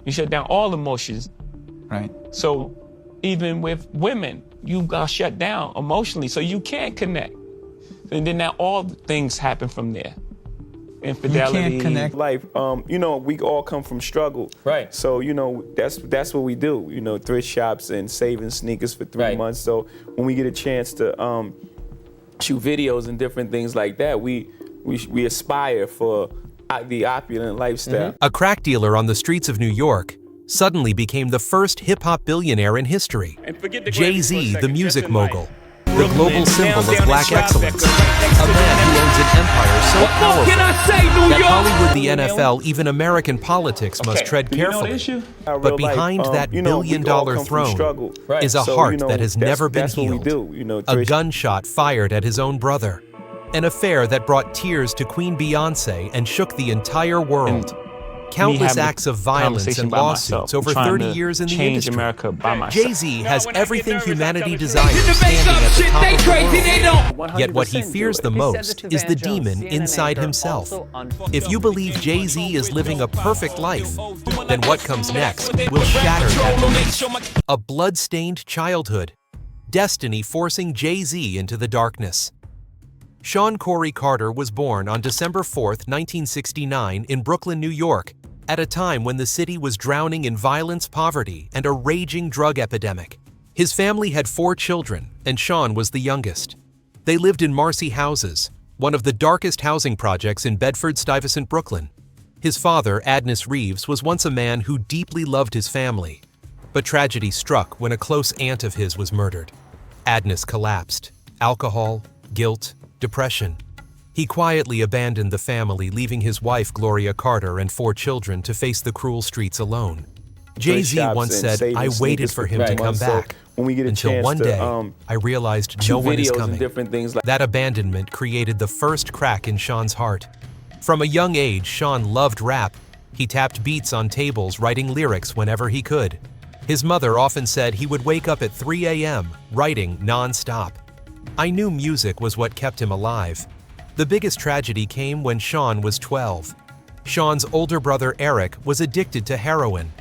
You shut down all emotions. Right. So even with women, you got shut down emotionally, so you can't connect. And then now all things happen from there. Infidelity. You can't connect. Life, you know, we all come from struggle. Right. So, you know, that's what we do. You know, thrift shops and saving sneakers for 3 months. So when we get a chance to shoot videos and different things like that, we aspire for the opulent lifestyle. A crack dealer on the streets of New York suddenly became the first hip-hop billionaire in history. Jay-Z, the music mogul, the global symbol of black excellence, a man who owns an empire so powerful that Hollywood, the NFL, even American politics must tread carefully. But behind that billion-dollar throne is a heart that has never been healed, a gunshot fired at his own brother, an affair that brought tears to Queen Beyoncé and shook the entire world. Countless acts of violence and lawsuits over 30 years in the industry. Jay-Z has everything humanity desires standing at the top of the world. Yet what he fears the most is the demon inside himself. If you believe Jay-Z is living a perfect life, then what comes next will shatter that belief. A blood-stained childhood. Destiny forcing Jay-Z into the darkness. Sean Corey Carter was born on December 4, 1969 in Brooklyn, New York, at a time when the city was drowning in violence, poverty, and a raging drug epidemic. His family had 4 children, and Sean was the youngest. They lived in Marcy Houses, one of the darkest housing projects in Bedford-Stuyvesant, Brooklyn. His father, Adnis Reeves, was once a man who deeply loved his family. But tragedy struck when a close aunt of his was murdered. Adnis collapsed. Alcohol, guilt, depression. He quietly abandoned the family, leaving his wife, Gloria Carter, and 4 children to face the cruel streets alone. Jay-Z once said, "I waited for him to come back, until one day I realized no one is coming." That abandonment created the first crack in Sean's heart. From a young age, Sean loved rap. He tapped beats on tables, writing lyrics whenever he could. His mother often said he would wake up at 3 a.m., writing non-stop. I knew music was what kept him alive. The biggest tragedy came when Sean was 12. Sean's older brother Eric was addicted to heroin.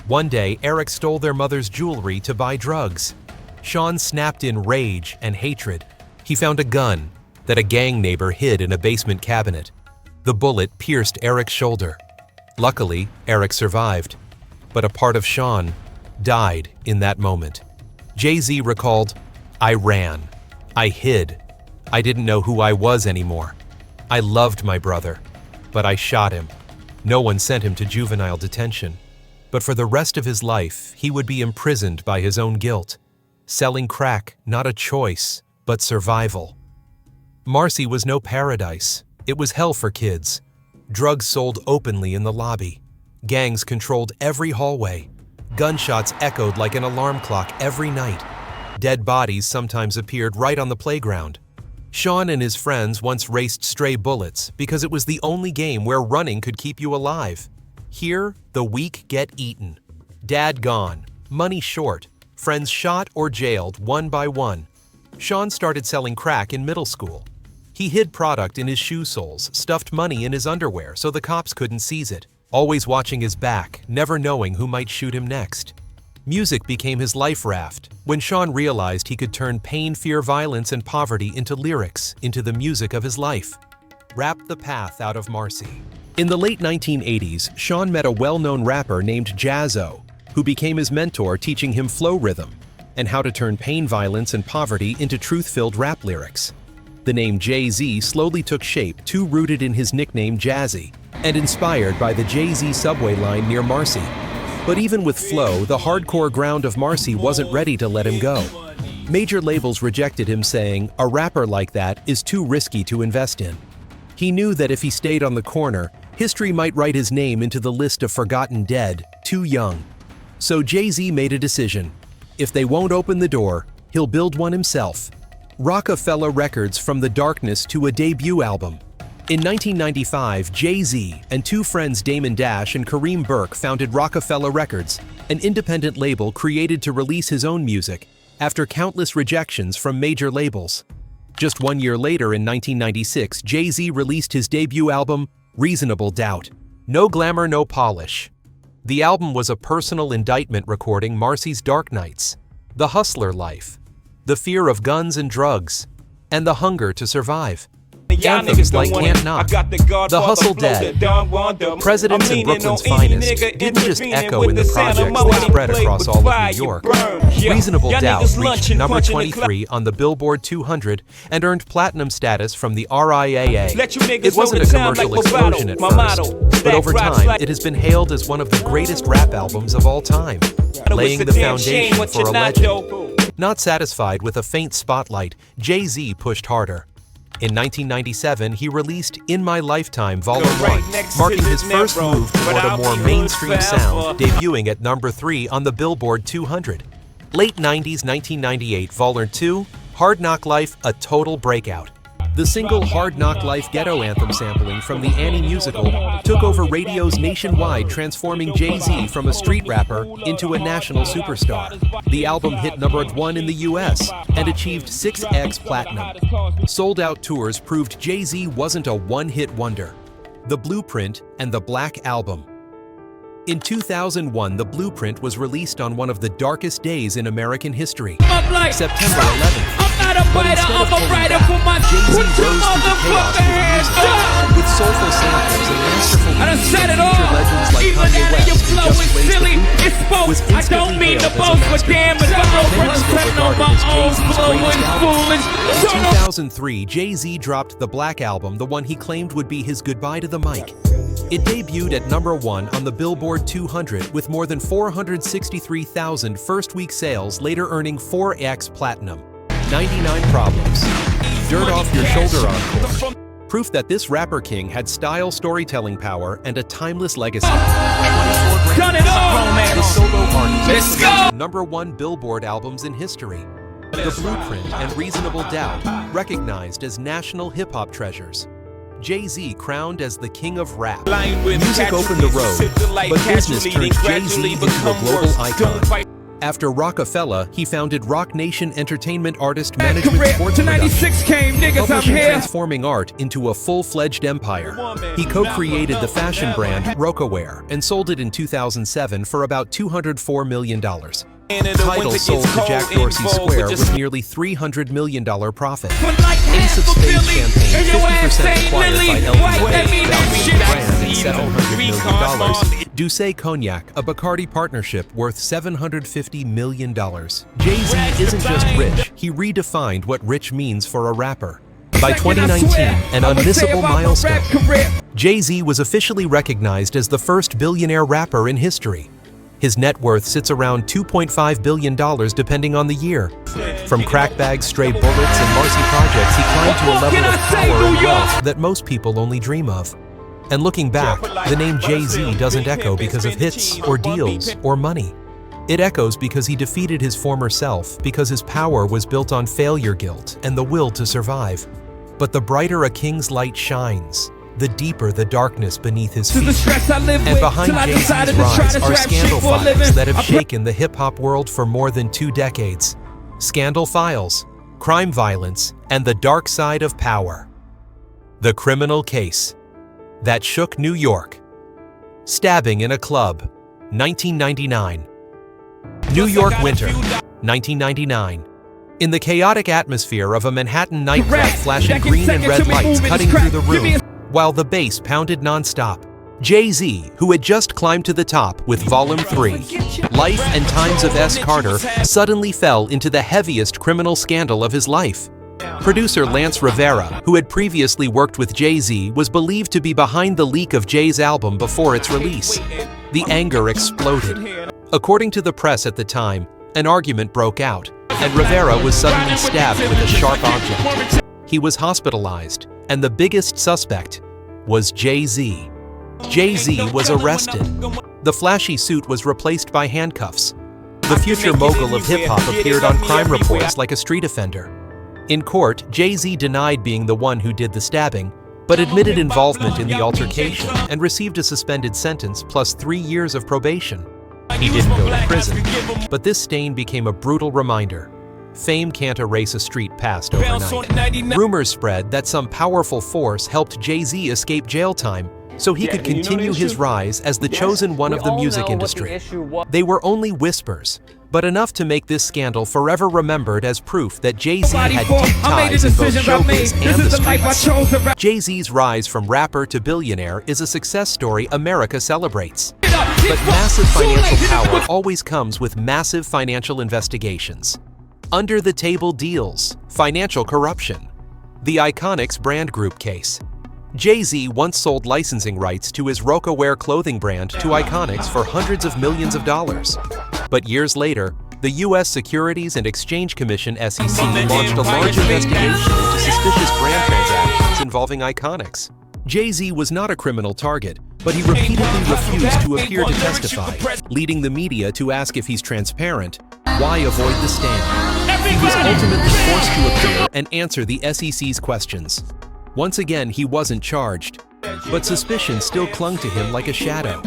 One day, Eric stole their mother's jewelry to buy drugs. Sean snapped in rage and hatred. He found a gun that a gang neighbor hid in a basement cabinet. The bullet pierced Eric's shoulder. Luckily, Eric survived, but a part of Sean died in that moment. Jay-Z recalled, "I ran. I hid. I didn't know who I was anymore. I loved my brother, but I shot him. No one sent him to juvenile detention. But for the rest of his life, he would be imprisoned by his own guilt. Selling crack, not a choice, but survival." Marcy was no paradise. It was hell for kids. Drugs sold openly in the lobby. Gangs controlled every hallway. Gunshots echoed like an alarm clock every night. Dead bodies sometimes appeared right on the playground. Sean and his friends once raced stray bullets because it was the only game where running could keep you alive. Here, the weak get eaten. Dad gone, money short, friends shot or jailed one by one. Sean started selling crack in middle school. He hid product in his shoe soles, stuffed money in his underwear so the cops couldn't seize it, always watching his back, never knowing who might shoot him next. Music became his life raft when Sean realized he could turn pain, fear, violence, and poverty into lyrics, into the music of his life. Rap the path out of Marcy. In the late 1980s, Sean met a well-known rapper named Jaz-O, who became his mentor, teaching him flow rhythm and how to turn pain, violence, and poverty into truth-filled rap lyrics. The name Jay-Z slowly took shape, too rooted in his nickname Jazzy, and inspired by the Jay-Z subway line near Marcy. But even with flow, the hardcore ground of Marcy wasn't ready to let him go. Major labels rejected him, saying, "A rapper like that is too risky to invest in." He knew that if he stayed on the corner, history might write his name into the list of forgotten dead, too young. So Jay-Z made a decision. If they won't open the door, he'll build one himself. Roc-A-Fella Records From the Darkness to a debut album. In 1995, Jay-Z and 2 friends Damon Dash and Kareem Burke founded Roc-A-Fella Records, an independent label created to release his own music after countless rejections from major labels. Just 1 year later, in 1996, Jay-Z released his debut album, Reasonable Doubt. No glamour, no polish. The album was a personal indictment recording Marcy's dark nights, the hustler life, the fear of guns and drugs, and the hunger to survive. Anthems like Can't Knock, The Hustle Dead, Presidents and Brooklyn's Finest didn't just echo in the projects, they spread across all of New York. Reasonable Doubt reached number 23 on the Billboard 200 and earned platinum status from the RIAA. It wasn't a commercial explosion at first, but over time it has been hailed as one of the greatest rap albums of all time, laying the foundation for a legend. Not satisfied with a faint spotlight, Jay-Z pushed harder. In 1997, he released In My Lifetime Volume 1, marking his first move toward a more mainstream sound, debuting at number 3 on the Billboard 200. Late 90s, 1998, Volume 2, Hard Knock Life, a total breakout. The single Hard Knock Life ghetto anthem sampling from the Annie musical took over radios nationwide, transforming Jay-Z from a street rapper into a national superstar. The album hit number 1 in the US and achieved 6x platinum. Sold-out tours proved Jay-Z wasn't a one-hit wonder. The Blueprint and the Black Album. In 2001, The Blueprint was released on one of the darkest days in American history, September 11th. But instead of pulling back, Jay-Z rose through the chaos with music, with soulful samples and masterful beats from future legends like Kanye West, who just raised the Blueprint, was instantly hailed as a masterpiece. Many still regard it as Jay-Z's greatest album. In 2003, Jay-Z dropped the Black Album, the one he claimed would be his goodbye to the mic. It debuted at number 1 on the Billboard 200 with more than 463,000 first-week sales, later earning 4x platinum. 99 Problems. Dirt Off Your Shoulder encore. Proof that this rapper king had style, storytelling power, and a timeless legacy. 24 Grams. The solo artist produced number 1 Billboard albums in history. The Blueprint and Reasonable Doubt, recognized as national hip-hop treasures. Jay-Z crowned as the king of rap. Music opened the road, but business turned Jay-Z into a global icon. After Roc-A-Fella, he founded Roc Nation Entertainment Artist Management Sports Production, publishing transforming art into a full-fledged empire. He co-created the fashion brand Roc-A-Wear and sold it in 2007 for about $204 million. Tidal sold to Jack Dorsey Square with nearly $300 million profit. Ace of Spades champagne, 50% acquired by LVMH, valuing the brand at $700 million. Douce Cognac, a Bacardi partnership worth $750 million. Jay-Z isn't just rich, he redefined what rich means for a rapper. By 2019, an unmissable milestone, Jay-Z was officially recognized as the first billionaire rapper in history. His net worth sits around $2.5 billion depending on the year. From crack bags, stray bullets, and Marcy projects, he climbed to a level of power and wealth that most people only dream of. And looking back, the name Jay-Z doesn't echo because of hits or deals or money. It echoes because he defeated his former self, because his power was built on failure guilt and the will to survive. But the brighter a king's light shines, the deeper the darkness beneath his feet. And behind Jay-Z's rise are scandal files that have shaken the hip-hop world for more than 2 decades. Scandal files, crime violence, and the dark side of power. The criminal case that shook New York. Stabbing in a club, 1999. New York winter, 1999. In the chaotic atmosphere of a Manhattan nightclub, flashing green and red lights cutting through the room, while the bass pounded non-stop, Jay-Z, who had just climbed to the top with Volume 3, Life and Times of S. Carter, suddenly fell into the heaviest criminal scandal of his life. Producer Lance Rivera, who had previously worked with Jay-Z, was believed to be behind the leak of Jay's album before its release. The anger exploded. According to the press at the time, an argument broke out, and Rivera was suddenly stabbed with a sharp object. He was hospitalized, and the biggest suspect was Jay-Z. Jay-Z was arrested. The flashy suit was replaced by handcuffs. The future mogul of hip-hop appeared on crime reports like a street offender. In court, Jay-Z denied being the one who did the stabbing, but admitted involvement in the altercation and received a suspended sentence plus 3 years of probation. He didn't go to prison, but this stain became a brutal reminder. Fame can't erase a street past overnight. Rumors spread that some powerful force helped Jay-Z escape jail time, so he could continue his rise as the chosen one of the music industry. They were only whispers, but enough to make this scandal forever remembered as proof that Jay-Z had deep ties in both showbiz and the streets. Jay-Z's rise from rapper to billionaire is a success story America celebrates. But massive financial power always comes with massive financial investigations. Under-the-table deals, financial corruption. The Iconics brand group case. Jay-Z once sold licensing rights to his Roc-A-Wear clothing brand to Iconics for hundreds of millions of dollars. But years later, the U.S. Securities and Exchange Commission (SEC) launched a large investigation into suspicious brand transactions involving Iconics. Jay-Z was not a criminal target, but he repeatedly refused to appear to testify, leading the media to ask if he's transparent. Why avoid the stand? He was ultimately forced to appear and answer the SEC's questions. Once again, he wasn't charged, but suspicion still clung to him like a shadow.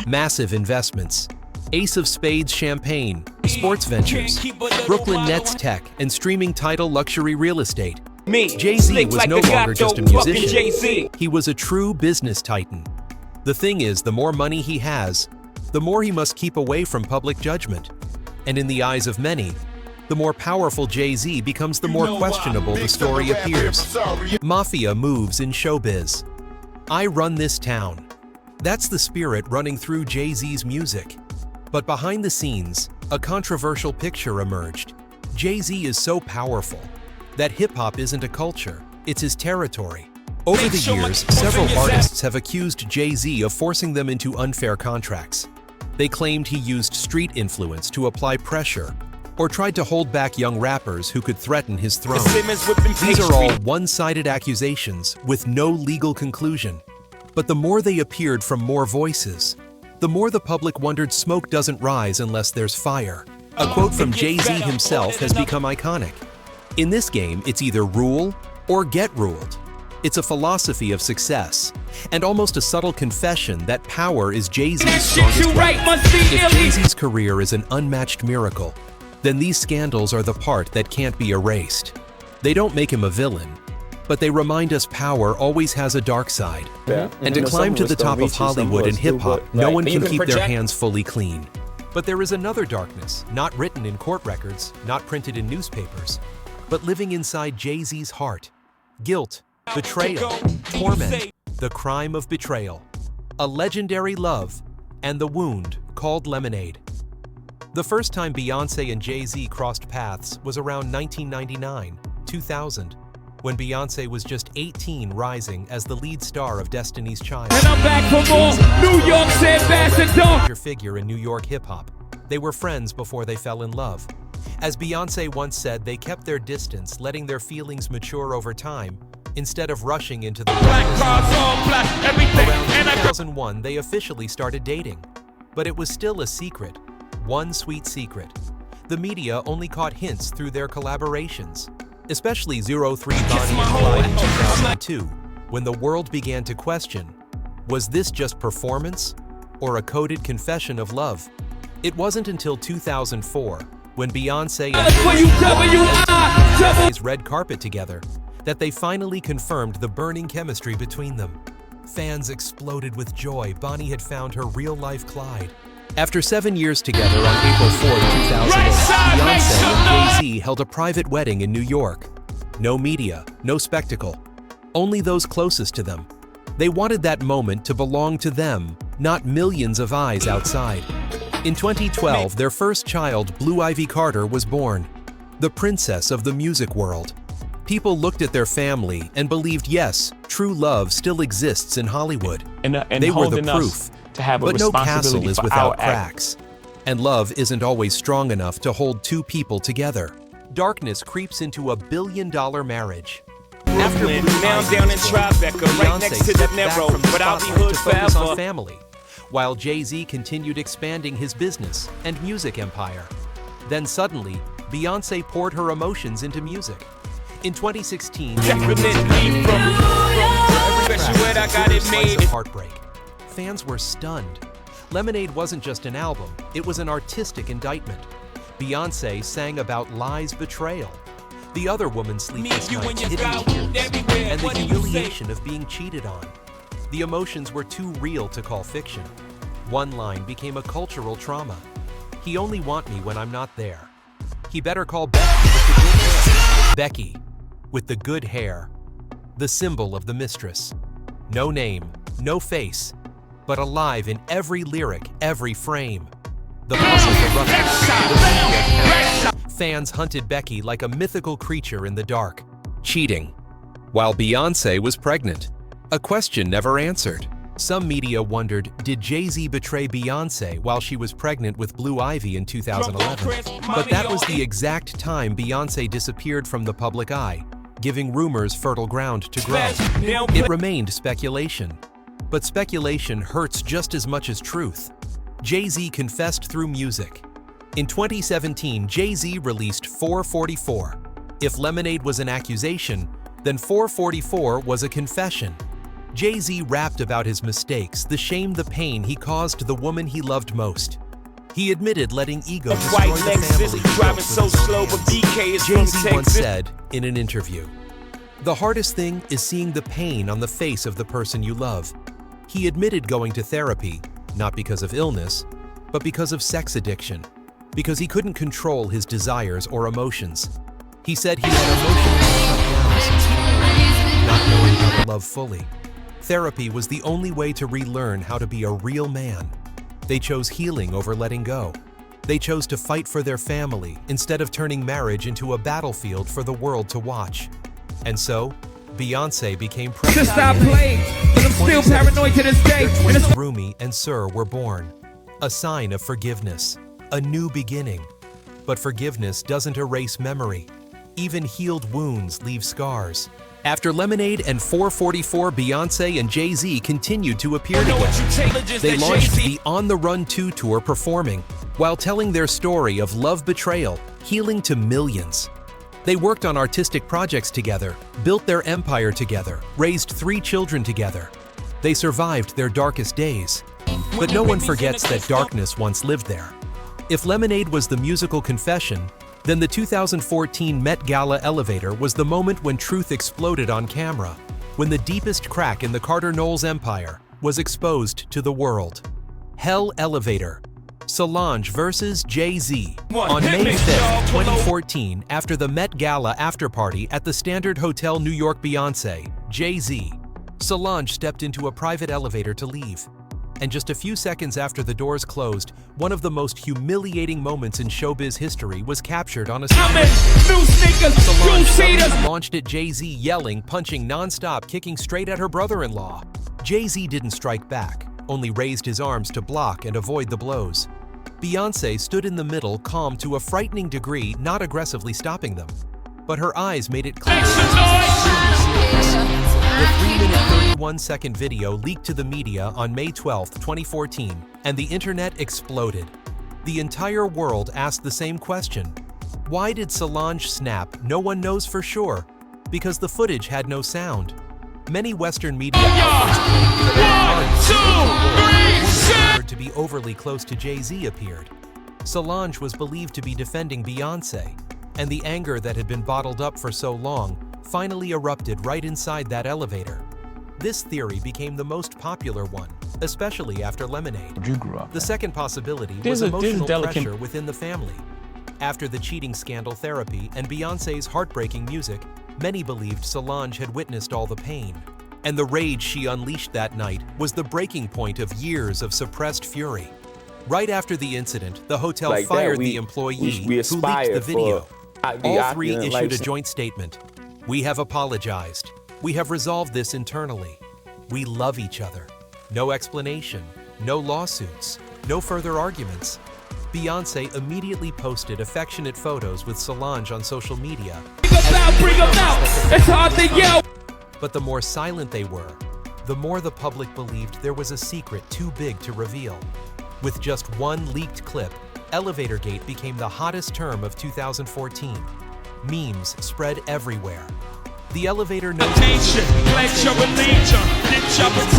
Massive investments. Ace of Spades champagne, sports ventures, Brooklyn Nets tech, and streaming title luxury real estate. Jay-Z was no longer just a musician. He was a true business titan. The thing is, the more money he has, the more he must keep away from public judgment. And in the eyes of many, the more powerful Jay-Z becomes, the more questionable the story appears. Mafia moves in showbiz. I run this town. That's the spirit running through Jay-Z's music. But behind the scenes, a controversial picture emerged. Jay-Z is so powerful that hip-hop isn't a culture, it's his territory. Over the years, several artists have accused Jay-Z of forcing them into unfair contracts. They claimed he used street influence to apply pressure, or tried to hold back young rappers who could threaten his throne. These are all one-sided accusations with no legal conclusion. But the more they appeared from more voices, the more the public wondered smoke doesn't rise unless there's fire. A quote from Jay-Z himself has become iconic. In this game, it's either rule or get ruled. It's a philosophy of success, and almost a subtle confession that power is Jay-Z's strongest weapon. If Jay-Z's career is an unmatched miracle, then these scandals are the part that can't be erased. They don't make him a villain, but they remind us power always has a dark side. And to climb to the top of Hollywood and hip-hop, no one can keep their hands fully clean. But there is another darkness, not written in court records, not printed in newspapers, but living inside Jay-Z's heart. Guilt, betrayal, torment, the crime of betrayal, a legendary love, and the wound called lemonade. The first time Beyoncé and Jay-Z crossed paths was around 1999, 2000, when Beyoncé was just 18, rising as the lead star of Destiny's Child. And I'm back for more New York's ambassador. Major figure in New York hip-hop. They were friends before they fell in love. As Beyoncé once said, they kept their distance, letting their feelings mature over time, instead of rushing into the Around 2001, they officially started dating. But it was still a secret, one sweet secret. The media only caught hints through their collaborations, especially 03 Bonnie and Clyde in 2002, when the world began to question, was this just performance or a coded confession of love? It wasn't until 2004, when Beyoncé and Jay-Z's red carpet together, that they finally confirmed the burning chemistry between them. Fans exploded with joy. Bonnie had found her real-life Clyde. After 7 years together on April 4, 2008, Beyoncé and Jay-Z held a private wedding in New York. No media, no spectacle, only those closest to them. They wanted that moment to belong to them, not millions of eyes outside. In 2012, their first child, Blue Ivy Carter, was born, the princess of the music world. People looked at their family and believed, yes, true love still exists in Hollywood. And they were the proof. To have a but no castle responsibility is for without our cracks. And love isn't always strong enough to hold two people together. Darkness creeps into a billion-dollar marriage. After Blue now Ivy down in was born, Tribeca, right next to the stepped back narrow, from the but I'll be spotlight hood to focus forever. on family, while Jay-Z continued expanding his business and music empire. Then suddenly, Beyoncé poured her emotions into music. In 2016, heartbreak. Fans were stunned. Lemonade wasn't just an album, it was an artistic indictment. Beyoncé sang about lies, betrayal, the other woman's sleepless nights, hidden tears, and the humiliation of being cheated on. The emotions were too real to call fiction. One line became a cultural trauma. He only want me when I'm not there. He better call Becky with the good hair. Becky, with the good hair. The symbol of the mistress. No name, no face, but alive in every lyric, every frame. The muscles erupted. Fans hunted Becky like a mythical creature in the dark. Cheating. While Beyoncé was pregnant. A question never answered. Some media wondered, did Jay-Z betray Beyoncé while she was pregnant with Blue Ivy in 2011? But that was the exact time Beyoncé disappeared from the public eye, giving rumors fertile ground to grow. It remained speculation. But speculation hurts just as much as truth. Jay-Z confessed through music. In 2017, Jay-Z released 444. If Lemonade was an accusation, then 444 was a confession. Jay-Z rapped about his mistakes, the shame, the pain he caused the woman he loved most. He admitted letting ego destroy the family. Jay-Z once said in an interview, "The hardest thing is seeing the pain on the face of the person you love." He admitted going to therapy, not because of illness, but because of sex addiction, because he couldn't control his desires or emotions. He said he had emotionally shut down since childhood, not knowing how to love fully. Therapy was the only way to relearn how to be a real man. They chose healing over letting go. They chose to fight for their family instead of turning marriage into a battlefield for the world to watch. And so, Beyoncé became pregnant. Stop playing, but I'm still paranoid to this day. Rumi and Sir were born. A sign of forgiveness, a new beginning. But forgiveness doesn't erase memory. Even healed wounds leave scars. After Lemonade and 444, Beyoncé and Jay-Z continued to appear together. They launched the On the Run 2 tour performing, while telling their story of love betrayal, healing to millions. They worked on artistic projects together, built their empire together, raised 3 children together. They survived their darkest days. But no one forgets that darkness once lived there. If Lemonade was the musical confession, then the 2014 Met Gala elevator was the moment when truth exploded on camera, when the deepest crack in the Carter Knowles empire was exposed to the world. Hell Elevator. Solange versus Jay-Z. On May 5th, 2014, after the Met Gala afterparty at the Standard Hotel New York, Beyoncé, Jay-Z, Solange stepped into a private elevator to leave. And just a few seconds after the doors closed, one of the most humiliating moments in showbiz history was captured on a Solange launched at Jay-Z yelling, punching non-stop, kicking straight at her brother-in-law. Jay-Z didn't strike back, only raised his arms to block and avoid the blows. Beyoncé stood in the middle, calm to a frightening degree, not aggressively stopping them. But her eyes made it clear. The 3-minute 31-second video leaked to the media on May 12, 2014, and the internet exploded. The entire world asked the same question. Why did Solange snap? No one knows for sure. Because the footage had no sound. Many Western media outlets claimed to be overly close to Jay-Z appeared. Solange was believed to be defending Beyoncé, and the anger that had been bottled up for so long finally erupted right inside that elevator. This theory became the most popular one, especially after Lemonade. The second possibility was emotional pressure within the family. After the cheating scandal therapy and Beyoncé's heartbreaking music, many believed Solange had witnessed all the pain. And the rage she unleashed that night was the breaking point of years of suppressed fury. Right after the incident, the hotel fired the employee who leaked the video. All 3 issued a joint statement. "We have apologized. We have resolved this internally. We love each other. No explanation, no lawsuits, no further arguments." Beyoncé immediately posted affectionate photos with Solange on social media. Bring 'em out! It's hard to yell! But the more silent they were, the more the public believed there was a secret too big to reveal. With just one leaked clip, Elevatorgate became the hottest term of 2014. Memes spread everywhere. The elevator Beyoncé's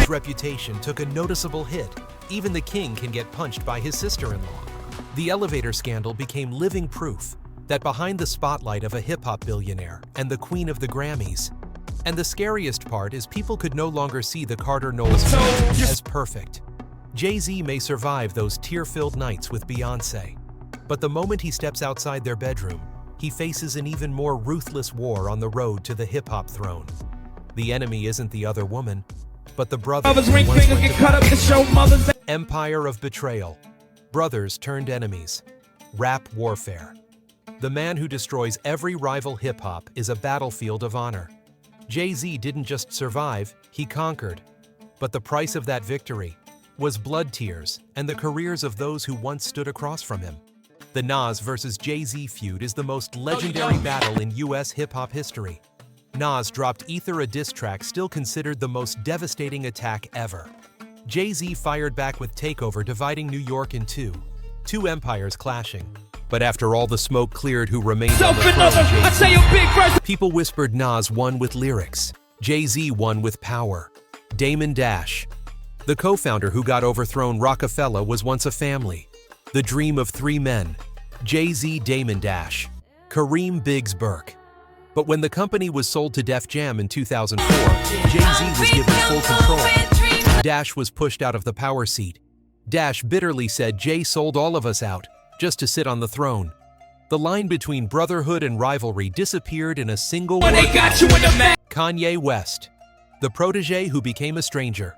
reputation took a noticeable hit. Even the king can get punched by his sister-in-law. The elevator scandal became living proof that behind the spotlight of a hip-hop billionaire and the queen of the Grammys, And the scariest part is people could no longer see the Carter Knowles family as perfect. Jay-Z may survive those tear-filled nights with Beyoncé, but the moment he steps outside their bedroom, he faces an even more ruthless war on the road to the hip-hop throne. The enemy isn't the other woman, but the brother. Empire of betrayal. Brothers turned enemies. Rap warfare. The man who destroys every rival hip-hop is a battlefield of honor. Jay-Z didn't just survive, he conquered. But the price of that victory was blood tears and the careers of those who once stood across from him. The Nas versus Jay-Z feud is the most legendary battle in US hip-hop history. Nas dropped Ether, a diss track still considered the most devastating attack ever. Jay-Z fired back with Takeover, dividing New York in two empires clashing. But after all the smoke cleared, who remained on the throne? People whispered Nas won with lyrics. Jay-Z won with power. Damon Dash. The co-founder who got overthrown, Roc-A-Fella, was once a family. The dream of three men. Jay-Z, Damon Dash, Kareem Biggs Burke. But when the company was sold to Def Jam in 2004, Jay-Z was given full control. Dash was pushed out of the power seat. Dash bitterly said Jay sold all of us out, just to sit on the throne. The line between brotherhood and rivalry disappeared in a single word. Kanye West, the protege who became a stranger.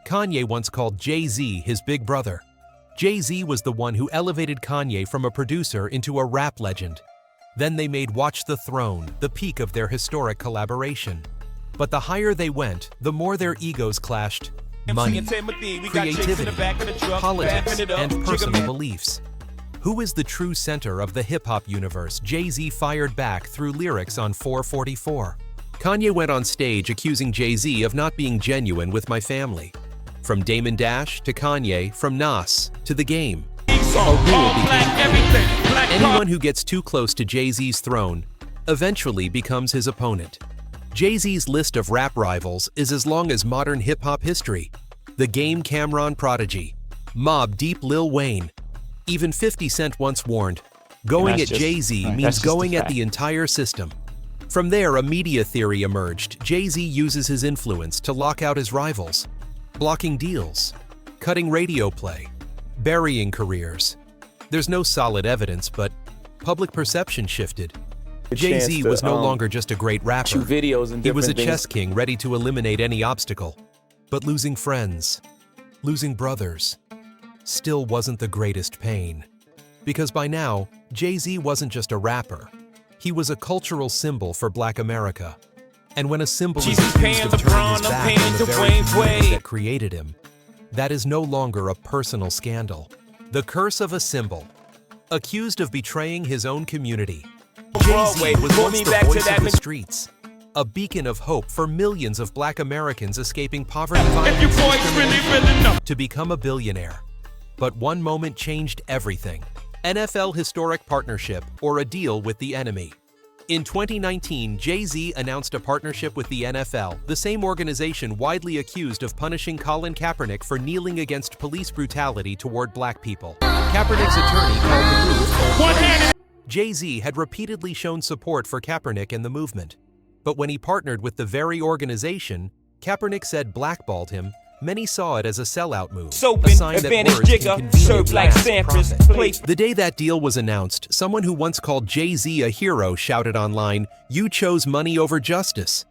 Kanye once called Jay-Z his big brother. Jay-Z was the one who elevated Kanye from a producer into a rap legend. Then they made Watch the Throne the peak of their historic collaboration. But the higher they went, the more their egos clashed. Money, creativity, politics, and personal beliefs. Who is the true center of the hip-hop universe? Jay-Z fired back through lyrics on 444. Kanye went on stage accusing Jay-Z of not being genuine with my family. From Damon Dash to Kanye, from Nas to The Game. A rule became anyone who gets too close to Jay-Z's throne eventually becomes his opponent. Jay-Z's list of rap rivals is as long as modern hip-hop history. The Game, Cameron Prodigy, Mobb Deep, Lil Wayne. Even 50 Cent once warned, going at Jay-Z means going at the entire system. From there, a media theory emerged. Jay-Z uses his influence to lock out his rivals, blocking deals, cutting radio play, burying careers. There's no solid evidence, but public perception shifted. Jay-Z was no longer just a great rapper. He was a chess king ready to eliminate any obstacle. But losing friends, losing brothers, still wasn't the greatest pain. Because by now, Jay-Z wasn't just a rapper. He was a cultural symbol for Black America. And when a symbol is accused of turning his back on the very community that created him, that is no longer a personal scandal. The curse of a symbol. Accused of betraying his own community, Jay-Z was once the voice of the streets, a beacon of hope for millions of Black Americans escaping poverty, violence, to become a billionaire. But one moment changed everything. NFL historic partnership or a deal with the enemy. In 2019, Jay-Z announced a partnership with the NFL, the same organization widely accused of punishing Colin Kaepernick for kneeling against police brutality toward Black people. Kaepernick's attorney called the move one-handed. Jay-Z had repeatedly shown support for Kaepernick and the movement. But when he partnered with the very organization, Kaepernick said blackballed him. Many saw it as a sellout move, a sign that words can conveniently mask profit. The day that deal was announced, someone who once called Jay-Z a hero shouted online, "You chose money over justice."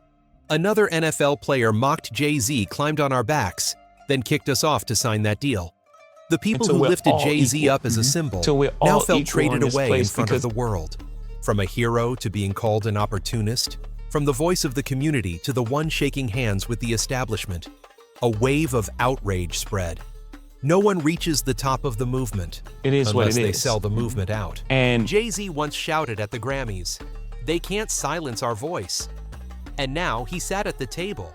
Another NFL player mocked Jay-Z, climbed on our backs, then kicked us off to sign that deal. The people who lifted Jay-Z up as a symbol now felt traded away in front of the world. From a hero to being called an opportunist, from the voice of the community to the one shaking hands with the establishment. A wave of outrage spread. No one reaches the top of the movement unless they sell the movement out. And Jay-Z once shouted at the Grammys, "They can't silence our voice." And now he sat at the table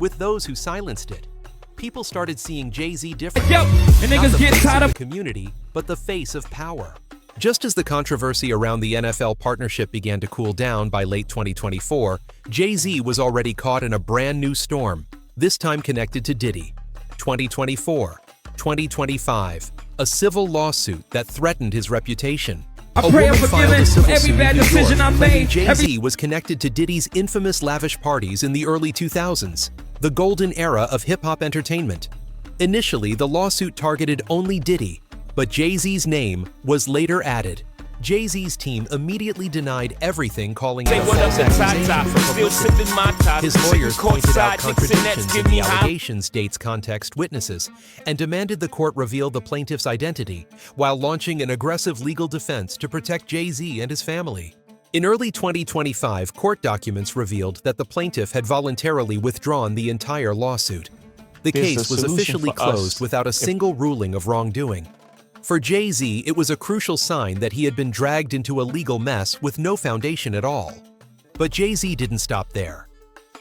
with those who silenced it. People started seeing Jay-Z differently. Not the face of the community, but the face of power. Just as the controversy around the NFL partnership began to cool down by late 2024, Jay-Z was already caught in a brand new storm. This time connected to Diddy. 2024, 2025, a civil lawsuit that threatened his reputation. I pray I'm woman filed a forgiven civil for every suit bad in New decision York, I claiming made. Jay-Z was connected to Diddy's infamous lavish parties in the early 2000s, the golden era of hip-hop entertainment. Initially, the lawsuit targeted only Diddy, but Jay-Z's name was later added. Jay-Z's team immediately denied everything, calling it a false accusation for publicity. His lawyers pointed out contradictions in the allegations, dates, context, witnesses, and demanded the court reveal the plaintiff's identity, while launching an aggressive legal defense to protect Jay-Z and his family. In early 2025, court documents revealed that the plaintiff had voluntarily withdrawn the entire lawsuit. The case was officially closed without a single ruling of wrongdoing. For Jay-Z, it was a crucial sign that he had been dragged into a legal mess with no foundation at all. But Jay-Z didn't stop there.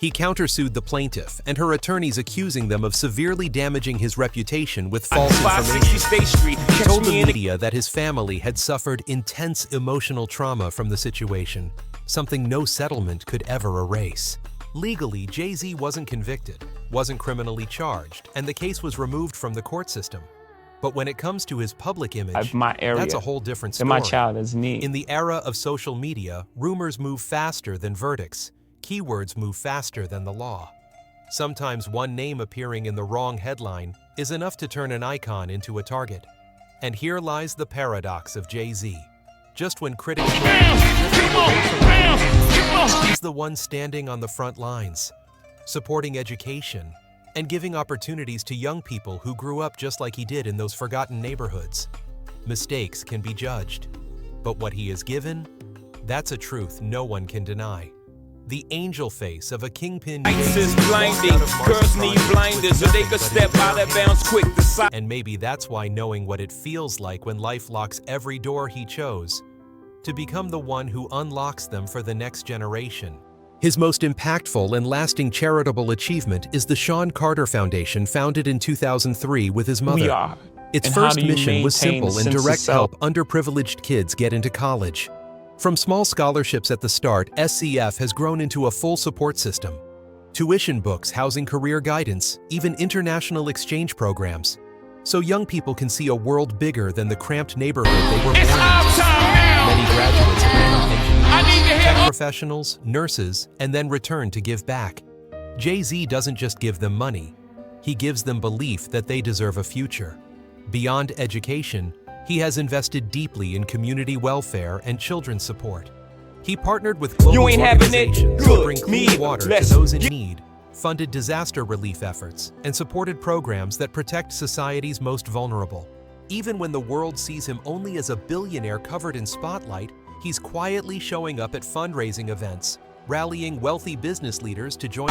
He countersued the plaintiff and her attorneys, accusing them of severely damaging his reputation with false information. He told the media that his family had suffered intense emotional trauma from the situation, something no settlement could ever erase. Legally, Jay-Z wasn't convicted, wasn't criminally charged, and the case was removed from the court system. But when it comes to his public image, that's a whole different story. My child is neat. In the era of social media, rumors move faster than verdicts. Keywords move faster than the law. Sometimes one name appearing in the wrong headline is enough to turn an icon into a target. And here lies the paradox of Jay-Z. Just when critics he's the one standing on the front lines, supporting education, and giving opportunities to young people who grew up just like he did in those forgotten neighborhoods. Mistakes can be judged, but what he has given, that's a truth no one can deny. The angel face of a kingpin. Is blinding. Girls need blinders so they could step out of bounds quick. And maybe that's why, knowing what it feels like when life locks every door he chose, to become the one who unlocks them for the next generation. His most impactful and lasting charitable achievement is the Sean Carter Foundation, founded in 2003 with his mother. Its first mission was simple and direct: help underprivileged kids get into college. From small scholarships at the start, SCF has grown into a full support system. Tuition books, housing, career guidance, even international exchange programs. So young people can see a world bigger than the cramped neighborhood they were born into. Many graduates have become engineers, tech professionals, nurses, and then return to give back. Jay-Z doesn't just give them money, he gives them belief that they deserve a future. Beyond education, he has invested deeply in community welfare and children's support. He partnered with global organizations to bring clean water to those in need, funded disaster relief efforts, and supported programs that protect society's most vulnerable. Even when the world sees him only as a billionaire covered in spotlight, he's quietly showing up at fundraising events, rallying wealthy business leaders to join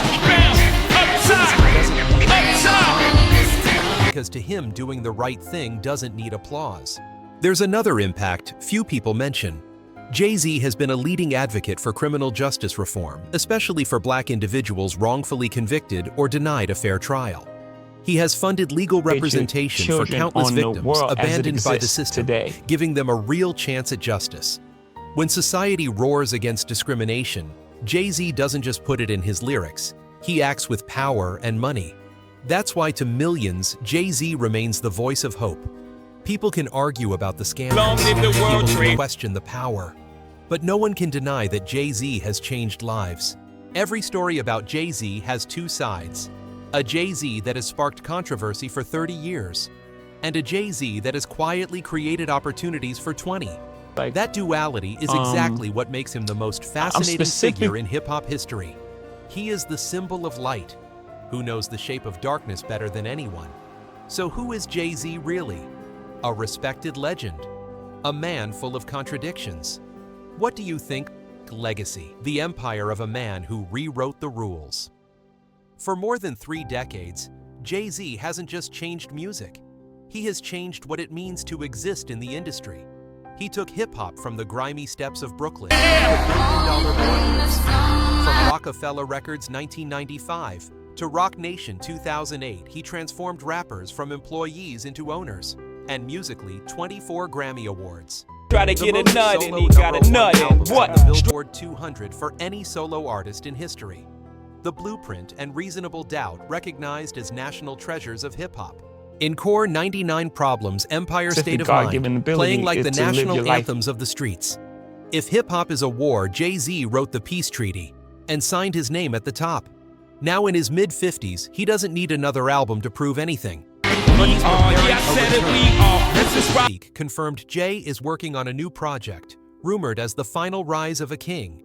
because to him, doing the right thing doesn't need applause. There's another impact few people mention. Jay-Z has been a leading advocate for criminal justice reform, especially for Black individuals wrongfully convicted or denied a fair trial. He has funded legal representation for countless victims abandoned by the system, giving them a real chance at justice. When society roars against discrimination, Jay-Z doesn't just put it in his lyrics, he acts with power and money. That's why to millions, Jay-Z remains the voice of hope. People can argue about the scandals, people question the power, but no one can deny that Jay-Z has changed lives. Every story about Jay-Z has two sides. A Jay-Z that has sparked controversy for 30 years, and a Jay-Z that has quietly created opportunities for 20. That duality is exactly what makes him the most fascinating figure in hip-hop history. He is the symbol of light, who knows the shape of darkness better than anyone. So who is Jay-Z really? A respected legend, a man full of contradictions. What do you think? Legacy, the empire of a man who rewrote the rules. For more than 3 decades, Jay-Z hasn't just changed music. He has changed what it means to exist in the industry. He took hip-hop from the grimy steps of Brooklyn to billion-dollar boardrooms. From Roc-A-Fella Records 1995 to Roc Nation 2008, he transformed rappers from employees into owners. And musically, 24 Grammy Awards. Try to get a nut and he got a nut and what? The Billboard 200 for any solo artist in history. The Blueprint and Reasonable Doubt recognized as national treasures of hip-hop. In Core 99 Problems, Empire State of Mind, playing like the national anthems of the streets. If hip-hop is a war, Jay-Z wrote the peace treaty and signed his name at the top. Now in his mid-50s, he doesn't need another album to prove anything. But he's confirmed Jay is working on a new project, rumored as The Final Rise of a King.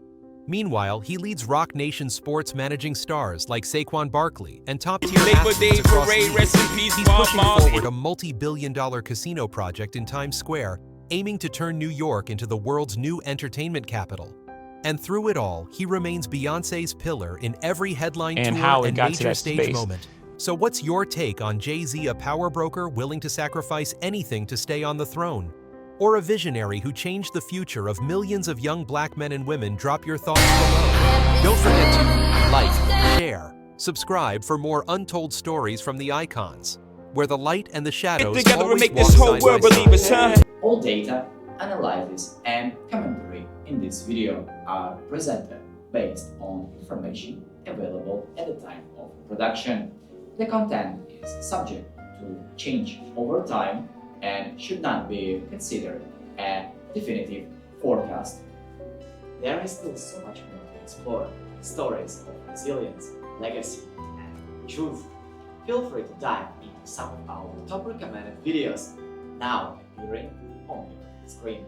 Meanwhile, he leads Roc Nation sports managing stars like Saquon Barkley and top-tier athletes across the league. He's pushing forward a multi-billion-dollar casino project in Times Square, aiming to turn New York into the world's new entertainment capital. And through it all, he remains Beyoncé's pillar in every headline tour and major stage moment. So what's your take on Jay-Z, a power broker willing to sacrifice anything to stay on the throne? Or a visionary who changed the future of millions of young black men and women? Drop your thoughts below. Don't forget to like, share, subscribe for more untold stories from the icons, where the light and the shadows always walk side by side. All data, analysis, and commentary in this video are presented based on information available at the time of production. The content is subject to change over time and should not be considered a definitive forecast. There is still so much more to explore: stories of resilience, legacy, and truth. Feel free to dive into some of our top recommended videos now appearing on your screen.